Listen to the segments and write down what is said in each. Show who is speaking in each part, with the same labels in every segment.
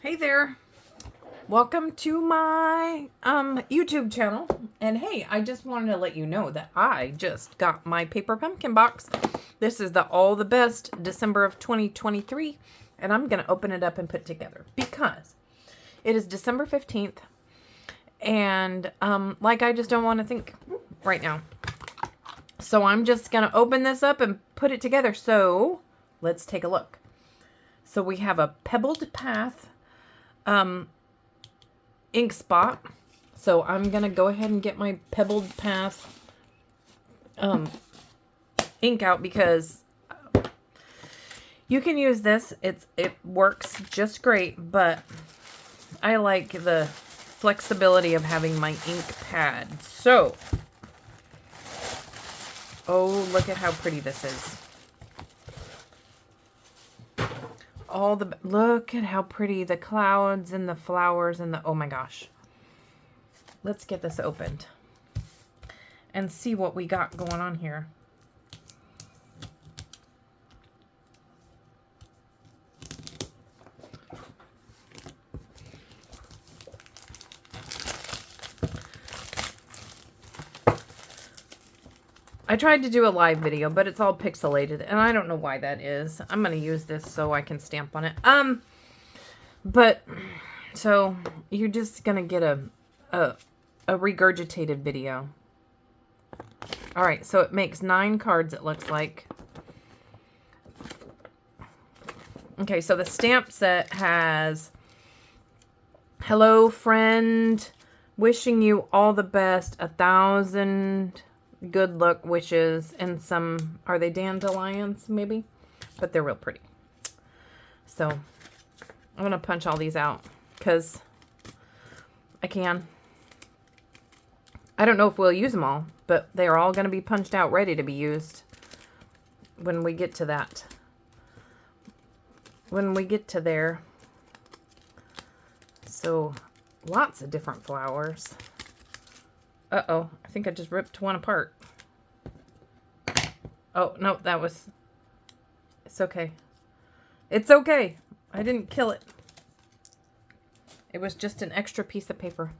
Speaker 1: Hey there. Welcome to my YouTube channel. And hey, I just wanted to let you know that I just got my paper pumpkin box. This is the All the Best December of 2023, and I'm going to open it up and put it together because it is December 15th. And I just don't want to think right now. So I'm just going to open this up and put it together. So let's take a look. So we have a Pebbled Path ink spot. So I'm going to go ahead and get my Pebbled Path ink out because you can use this. It works just great, but I like the flexibility of having my ink pad. So, oh, look at how pretty this is. Look at how pretty the clouds and the flowers and oh my gosh. Let's get this opened and see what we got going on here. I tried to do a live video, but it's all pixelated, and I don't know why that is. I'm going to use this so I can stamp on it. So you're just going to get a regurgitated video. All right, so it makes 9 cards, it looks like. Okay, so the stamp set has, hello, friend, wishing you all the best, 1,000... good luck wishes, and some, are they dandelions maybe? But they're real pretty. So I'm going to punch all these out because I can. I don't know if we'll use them all, but they are all going to be punched out ready to be used when we get to that. When we get to there. So lots of different flowers. Uh-oh, I think I just ripped one apart. Oh, no, it's okay. It's okay. I didn't kill it. It was just an extra piece of paper.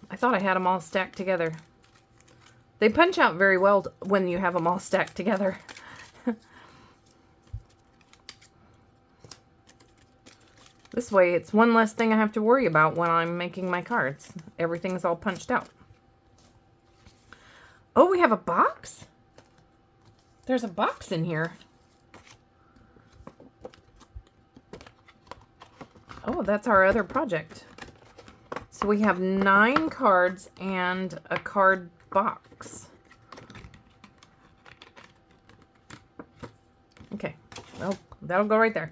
Speaker 1: I thought I had them all stacked together. They punch out very well when you have them all stacked together. This way, it's one less thing I have to worry about when I'm making my cards. Everything's all punched out. Oh, we have a box? There's a box in here. Oh, that's our other project. So we have 9 cards and a card box. Okay, well, that'll go right there.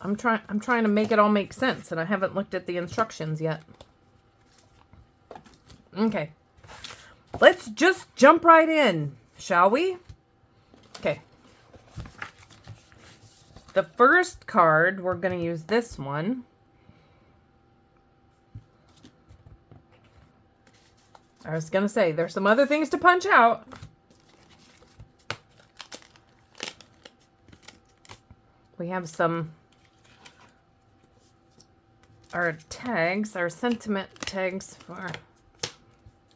Speaker 1: I'm trying to make it all make sense, and I haven't looked at the instructions yet. Okay. Let's just jump right in, shall we? Okay. The first card, we're going to use this one. I was going to say, there's some other things to punch out. We have some... our tags, our sentiment tags for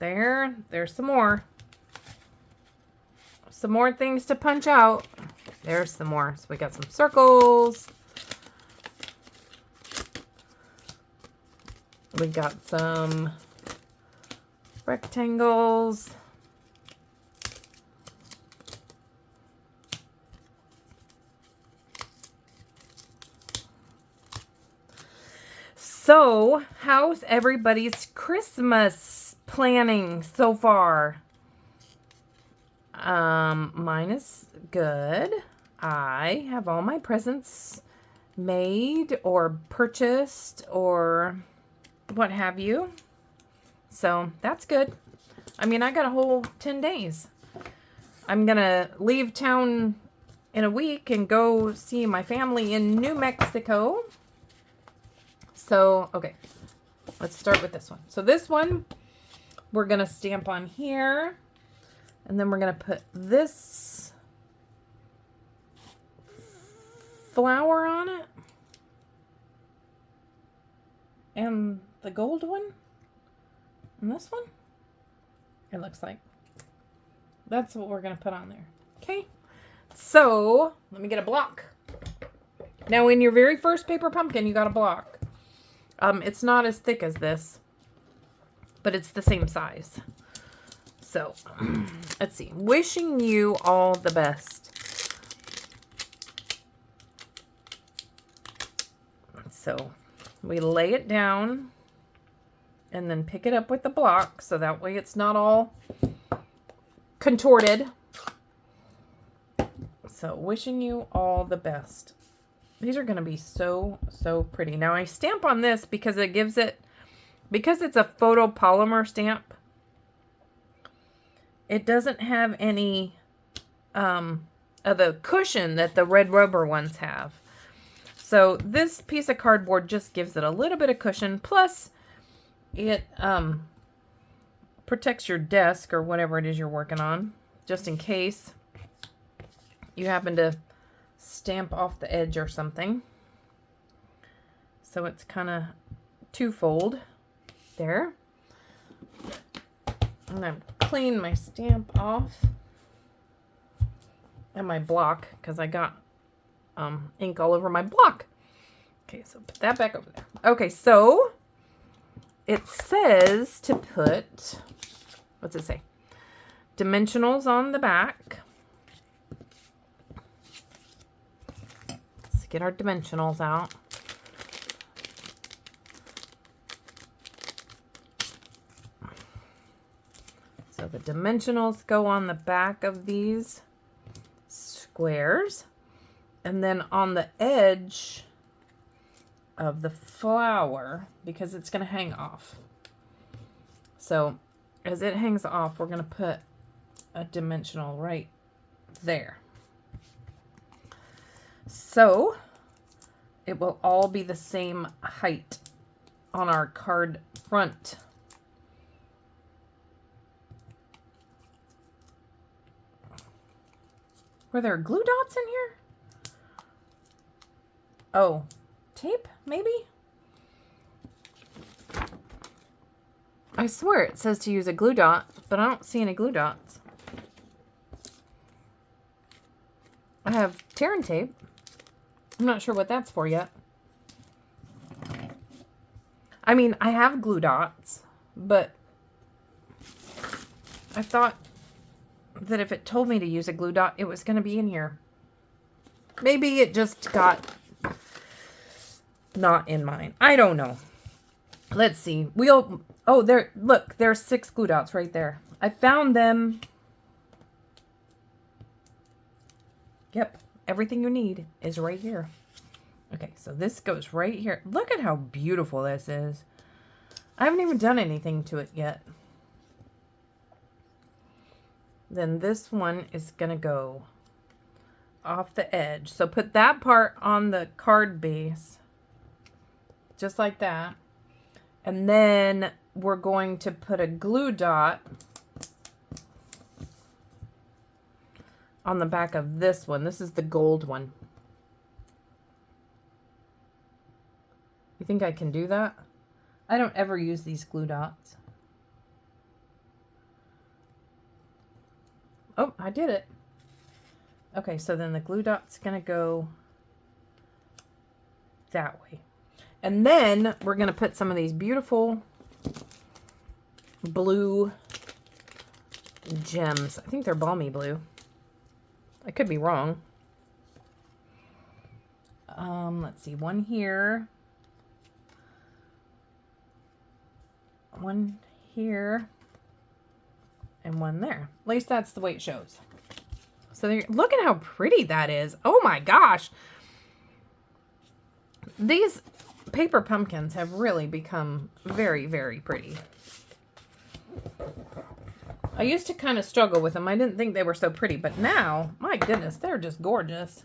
Speaker 1: there's some more things to punch out. There's some more. So we got some circles. We got some rectangles. So, how's everybody's Christmas planning so far? Mine is good. I have all my presents made or purchased or what have you. So, that's good. I mean, I got a whole 10 days. I'm going to leave town in a week and go see my family in New Mexico. So, okay, let's start with this one. So this one, we're going to stamp on here. And then we're going to put this flower on it. And the gold one. And this one. It looks like. That's what we're going to put on there. Okay. So, let me get a block. Now, in your very first paper pumpkin, you got a block. It's not as thick as this, but it's the same size. So, let's see. Wishing you all the best. So, we lay it down and then pick it up with the block so that way it's not all contorted. So, wishing you all the best. These are going to be so, so pretty. Now, I stamp on this because it gives it, because it's a photopolymer stamp, it doesn't have any of the cushion that the red rubber ones have. So, this piece of cardboard just gives it a little bit of cushion, plus it protects your desk or whatever it is you're working on, just in case you happen to stamp off the edge or something. So it's kind of twofold there. I'm going to clean my stamp off and my block because I got ink all over my block. Okay, so put that back over there. Okay, so it says to put, what's it say? Dimensionals on the back. Let's get our dimensionals out. So the dimensionals go on the back of these squares. And then on the edge of the flower, because it's going to hang off. So as it hangs off, we're going to put a dimensional right there. So it will all be the same height on our card front. Were there glue dots in here? Oh, tape, maybe? I swear it says to use a glue dot, but I don't see any glue dots. I have tear and tape. I'm not sure what that's for yet. I mean, I have glue dots, but I thought that if it told me to use a glue dot, it was going to be in here. Maybe it just got not in mine. I don't know. Let's see. Oh, there, look, there's 6 glue dots right there. I found them. Yep. Everything you need is right here. Okay, so this goes right here. Look at how beautiful this is. I haven't even done anything to it yet. Then this one is going to go off the edge. So put that part on the card base. Just like that. And then we're going to put a glue dot on the back of this one. This is the gold one. You think I can do that? I don't ever use these glue dots. Oh, I did it. Okay, so then the glue dot's going to go that way. And then we're going to put some of these beautiful blue gems. I think they're balmy blue. I could be wrong. Let's see. One here. One here. And one there. At least that's the way it shows. So look at how pretty that is. Oh my gosh. These paper pumpkins have really become very, very pretty. I used to kind of struggle with them. I didn't think they were so pretty, but now, my goodness, they're just gorgeous.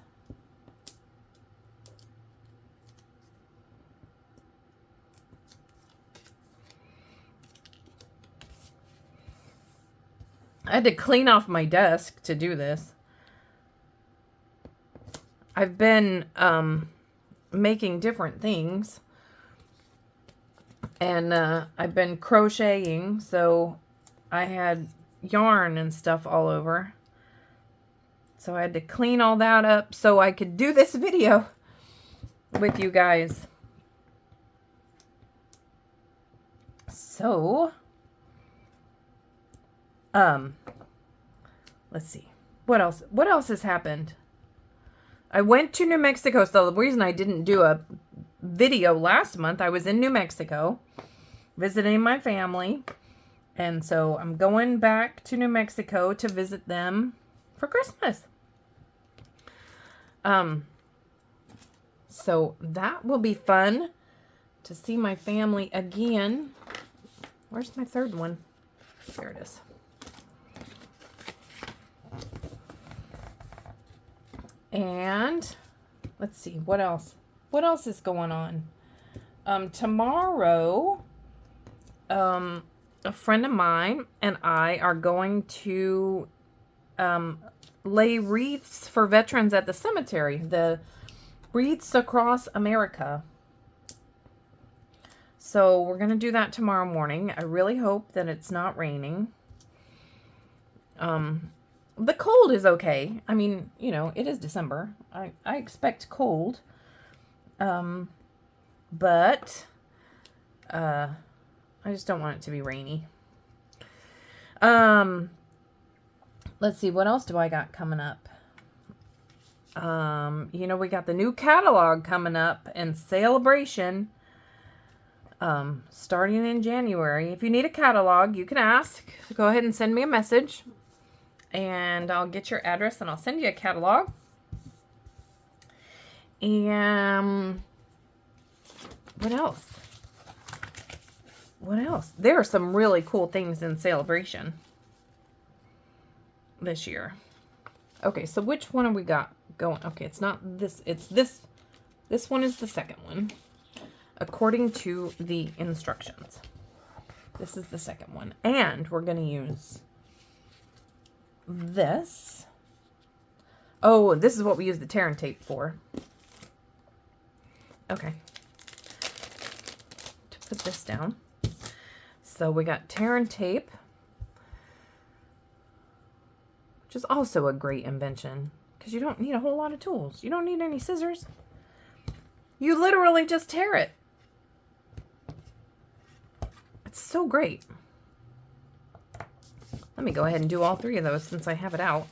Speaker 1: I had to clean off my desk to do this. I've been making different things. And I've been crocheting, so I had yarn and stuff all over. So I had to clean all that up so I could do this video with you guys. So, let's see. What else? What else has happened? I went to New Mexico. So the reason I didn't do a video last month, I was in New Mexico visiting my family. And so I'm going back to New Mexico to visit them for Christmas. So that will be fun to see my family again. Where's my third one? There it is. And let's see, what else? What else is going on? Tomorrow, a friend of mine and I are going to lay wreaths for veterans at the cemetery. The Wreaths Across America. So we're going to do that tomorrow morning. I really hope that it's not raining. The cold is okay. I mean, you know, it is December. I expect cold. But I just don't want it to be rainy. Let's see, what else do I got coming up? You know, we got the new catalog coming up and Celebration starting in January. If you need a catalog, you can ask. Go ahead and send me a message and I'll get your address and I'll send you a catalog. And what else? What else? There are some really cool things in Celebration this year. Okay, so which one have we got going? Okay, it's not this. It's this. This one is the second one, according to the instructions. This is the second one. And we're going to use this. Oh, this is what we use the tear and tape for. Okay. To put this down. So we got tear and tape, which is also a great invention because you don't need a whole lot of tools. You don't need any scissors. You literally just tear it. It's so great. Let me go ahead and do all three of those since I have it out.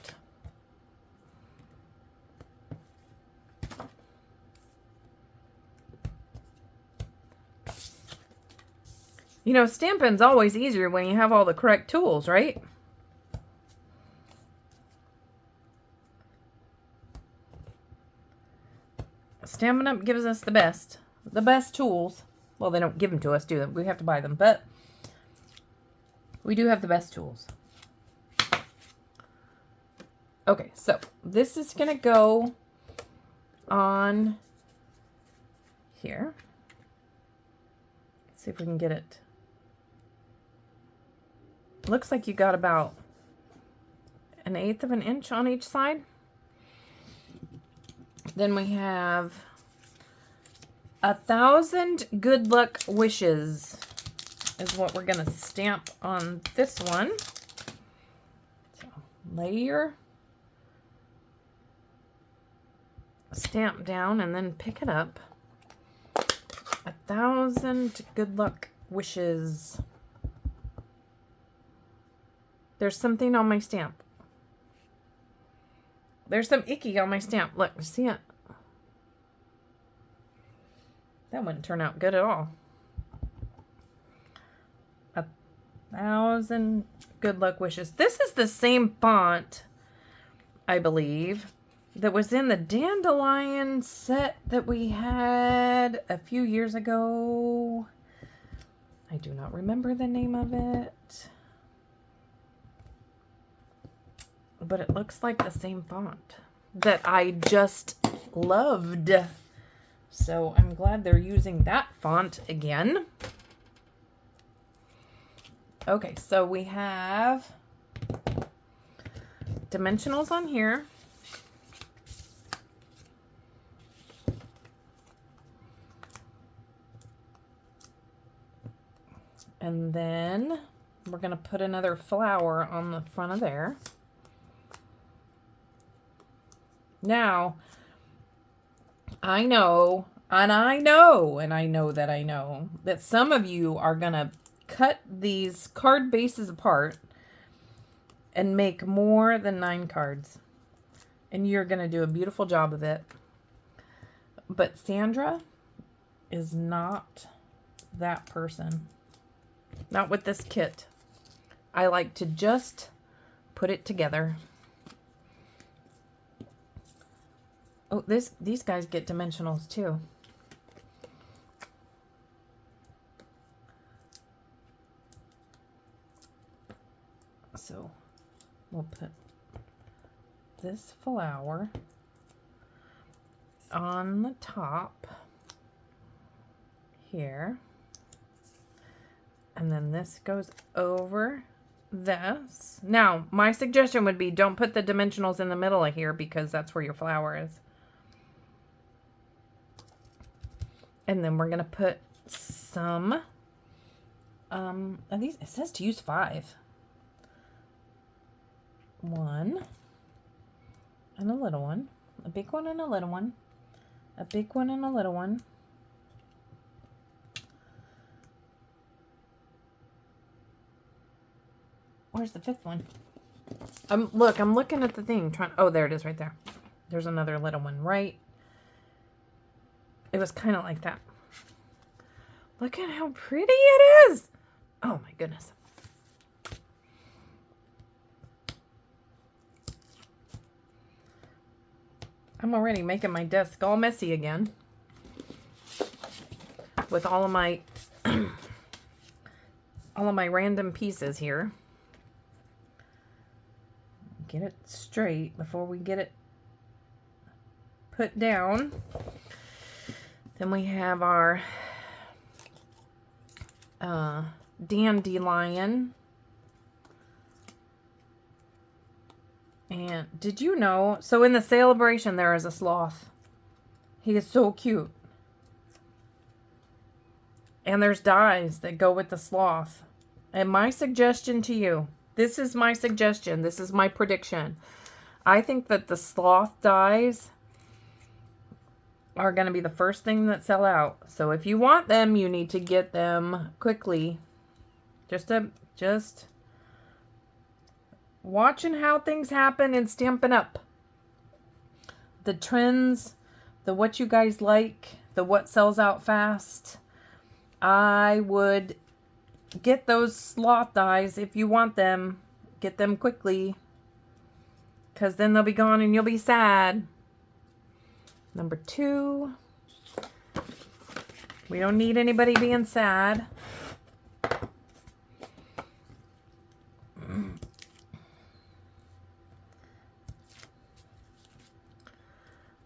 Speaker 1: You know, stamping's always easier when you have all the correct tools, right? Stampin' Up! Gives us the best tools. Well, they don't give them to us, do they? We have to buy them, but we do have the best tools. Okay, so this is going to go on here. Let's see if we can get it. Looks like you got about 1/8 of an inch on each side. Then we have 1,000 good luck wishes is what we're going to stamp on this one. So lay your stamp down and then pick it up. 1,000 good luck wishes. There's something on my stamp. There's some icky on my stamp. Look, see it? That wouldn't turn out good at all. 1,000 good luck wishes. This is the same font, I believe, that was in the Dandelion set that we had a few years ago. I do not remember the name of it. But it looks like the same font that I just loved. So I'm glad they're using that font again. Okay, so we have dimensionals on here. And then we're going to put another flower on the front of there. Now, I know that some of you are going to cut these card bases apart and make more than 9 cards. And you're going to do a beautiful job of it. But Sandra is not that person. Not with this kit. I like to just put it together. Oh, these guys get dimensionals too. So we'll put this flower on the top here. And then this goes over this. Now, my suggestion would be don't put the dimensionals in the middle of here because that's where your flower is. And then we're going to put some of these. It says to use 5. 1 and a little one, a big one and a little one, a big one and a little one. Where's the 5th one? Look, I'm looking at the thing. Oh, there it is right there. There's another little one, right? It was kind of like that. Look at how pretty it is. Oh my goodness. I'm already making my desk all messy again with all of my random pieces here. Get it straight before we get it put down. Then we have our dandelion. And did you know, so in the celebration there is a sloth. He is so cute. And there's dies that go with the sloth. And my suggestion to you, this is my suggestion, this is my prediction. I think that the sloth dies are going to be the first thing that sell out. So if you want them, you need to get them quickly. Just watching how things happen and stamping up the trends, the what you guys like, the what sells out fast. I would get those sloth dies if you want them. Get them quickly, because then they'll be gone and you'll be sad. Number 2. We don't need anybody being sad.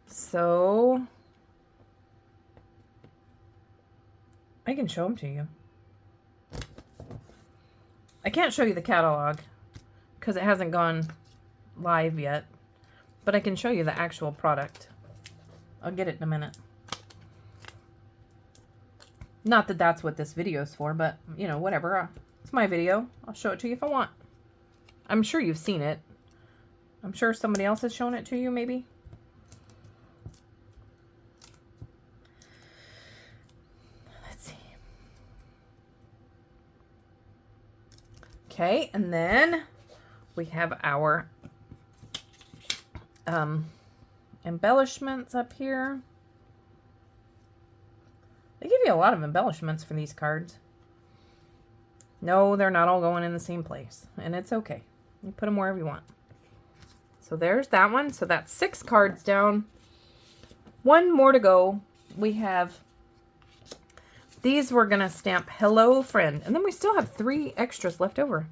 Speaker 1: So I can show them to you. I can't show you the catalog because it hasn't gone live yet, but I can show you the actual product. I'll get it in a minute. Not that that's what this video is for, but you know, whatever. It's my video. I'll show it to you if I want. I'm sure you've seen it. I'm sure somebody else has shown it to you, maybe. Let's see. Okay, and then we have our embellishments up here. They give you a lot of embellishments for these cards. No, they're not all going in the same place, and it's okay. You put them wherever you want. So there's that one. So that's 6 cards down. 1 more to go. We have these. We're going to stamp Hello Friend, and then we still have 3 extras left over.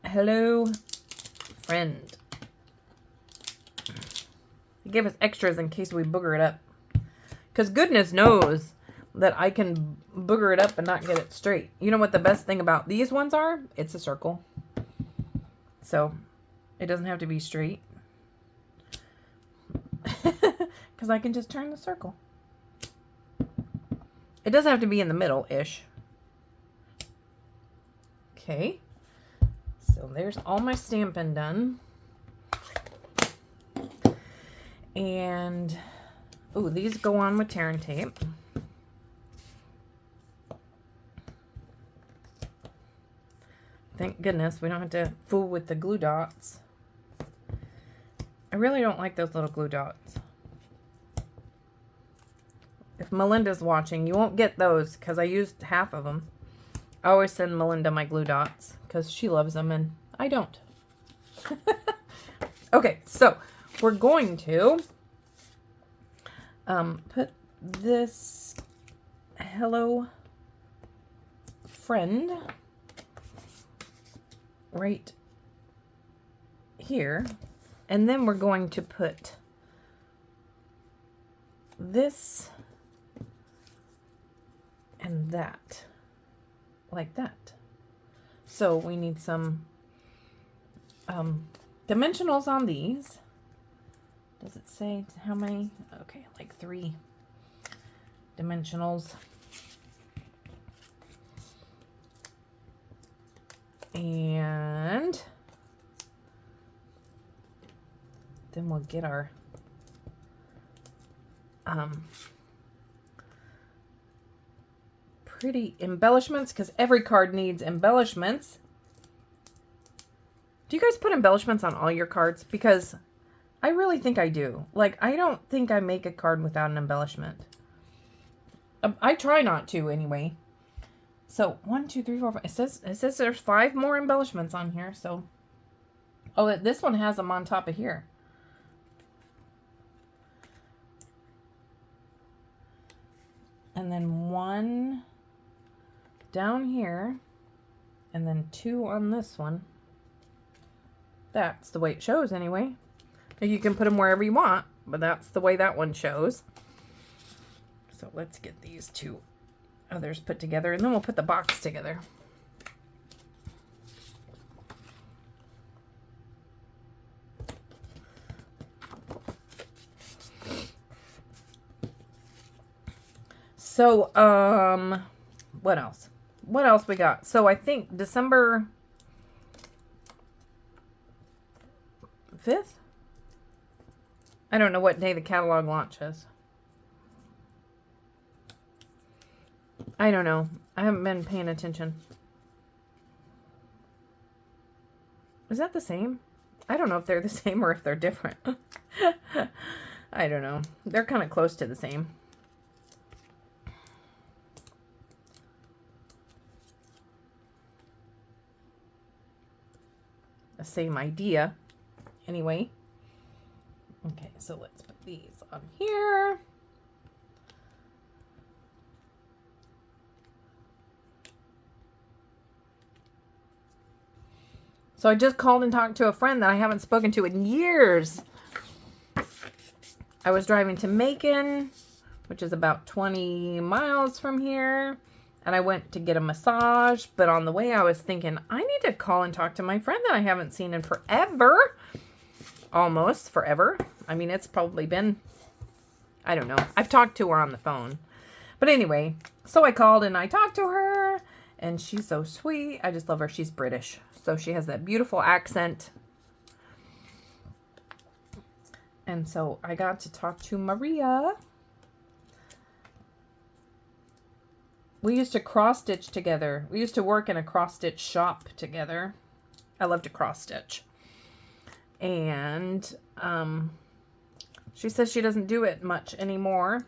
Speaker 1: Hello Friend. They gave us extras in case we booger it up. Because goodness knows that I can booger it up and not get it straight. You know what the best thing about these ones are? It's a circle. So it doesn't have to be straight. Because I can just turn the circle. It doesn't have to be in the middle-ish. Okay. So there's all my stamping done. And, oh, these go on with tearing tape. Thank goodness we don't have to fool with the glue dots. I really don't like those little glue dots. If Melinda's watching, you won't get those because I used half of them. I always send Melinda my glue dots because she loves them and I don't. Okay, so we're going to put this Hello Friend right here. And then we're going to put this and that, like that. So we need some dimensionals on these. Does it say how many? Okay, like 3 dimensionals. And then we'll get our pretty embellishments, because every card needs embellishments. Do you guys put embellishments on all your cards? Because I really think I do. Like, I don't think I make a card without an embellishment. I try not to anyway. So 1, 2, 3, 4, 5. It says there's 5 more embellishments on here. So, oh, this one has them on top of here. And then 1 down here, and then 2 on this one. That's the way it shows anyway. You can put them wherever you want, but that's the way that one shows. So let's get these 2 others put together, and then we'll put the box together. So, what else? What else we got? So I think December 5th? I don't know what day the catalog launches. I don't know. I haven't been paying attention. Is that the same? I don't know if they're the same or if they're different. I don't know. They're kind of close to the same. The same idea. Anyway. Okay, so let's put these on here. So I just called and talked to a friend that I haven't spoken to in years. I was driving to Macon, which is about 20 miles from here, and I went to get a massage, but on the way I was thinking, I need to call and talk to my friend that I haven't seen in forever. Almost forever. I mean, it's probably been, I don't know. I've talked to her on the phone. But anyway, so I called and I talked to her, and she's so sweet. I just love her. She's British, so she has that beautiful accent. And so I got to talk to Maria. We used to cross stitch together. We used to work in a cross stitch shop together. I love to cross stitch. And she says she doesn't do it much anymore.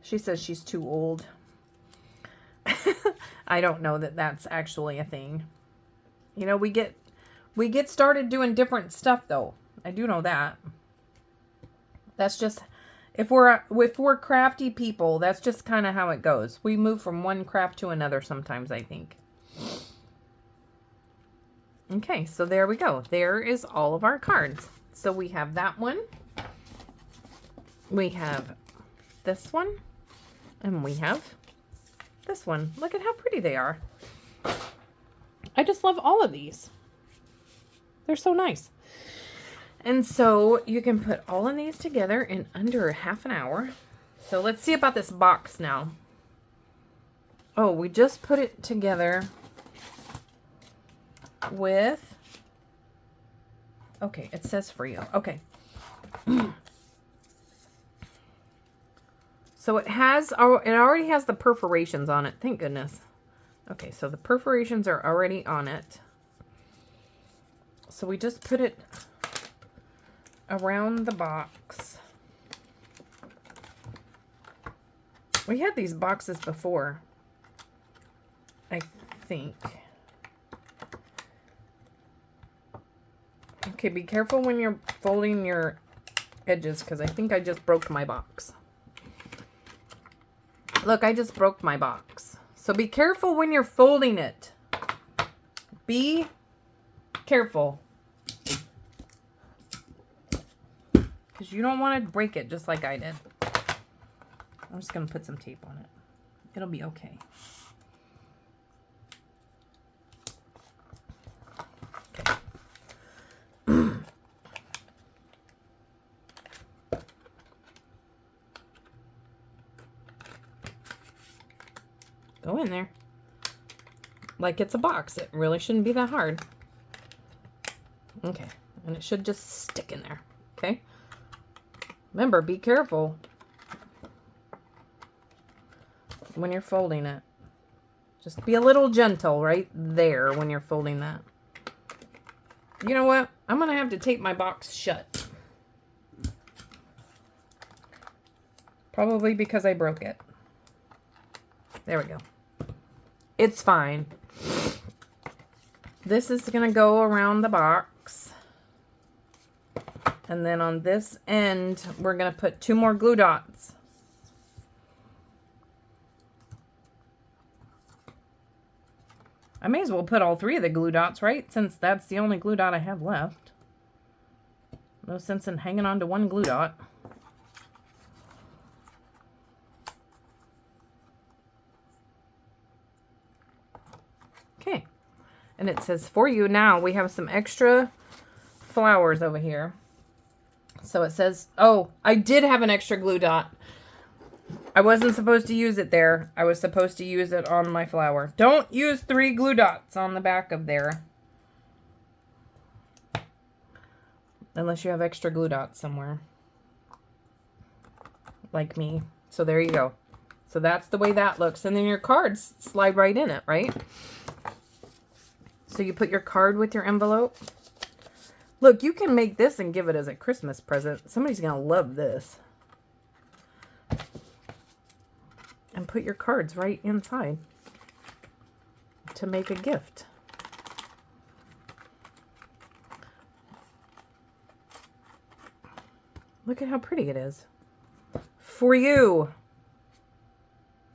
Speaker 1: She says she's too old. I don't know that that's actually a thing. You know, we get started doing different stuff though. I do know that. That's just, if we're crafty people, that's just kind of how it goes. We move from one craft to another sometimes, I think. Okay, so there we go. There is all of our cards. So we have that one. We have this one. And we have this one. Look at how pretty they are. I just love all of these. They're so nice. And so you can put all of these together in under half an hour. So let's see about this box now. Oh, we just put it together with, okay, it says for you. Okay. So it already has the perforations on it. Thank goodness. Okay, so the perforations are already on it. So we just put it around the box. We had these boxes before, I think. Okay, be careful when you're folding your edges, because I think I just broke my box. Look, I just broke my box. So be careful when you're folding it. Be careful. Because you don't want to break it just like I did. I'm just going to put some tape on it. It'll be okay. Go in there. Like it's a box. It really shouldn't be that hard. Okay. And it should just stick in there. Okay. Remember, be careful when you're folding it. Just be a little gentle right there when you're folding that. You know what? I'm going to have to tape my box shut. Probably because I broke it. There we go. It's fine. This is going to go around the box. And then on this end, we're going to put 2 more glue dots. I may as well put all 3 of the glue dots, right? Since that's the only glue dot I have left. No sense in hanging on to one glue dot. Okay. And it says, for you. Now we have some extra flowers over here. So it says, oh, I did have an extra glue dot. I wasn't supposed to use it there. I was supposed to use it on my flower. Don't use 3 glue dots on the back of there. Unless you have extra glue dots somewhere. Like me. So there you go. So that's the way that looks. And then your cards slide right in it, right? So you put your card with your envelope. Look, you can make this and give it as a Christmas present. Somebody's going to love this. And put your cards right inside to make a gift. Look at how pretty it is. For you.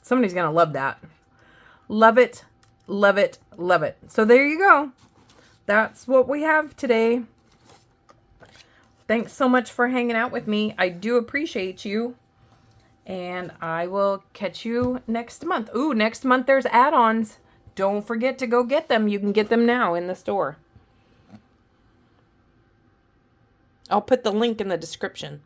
Speaker 1: Somebody's going to love that. Love it. Love it. Love it. So there you go. That's what we have today. Thanks so much for hanging out with me. I do appreciate you. And I will catch you next month. Ooh, next month there's add-ons. Don't forget to go get them. You can get them now in the store. I'll put the link in the description.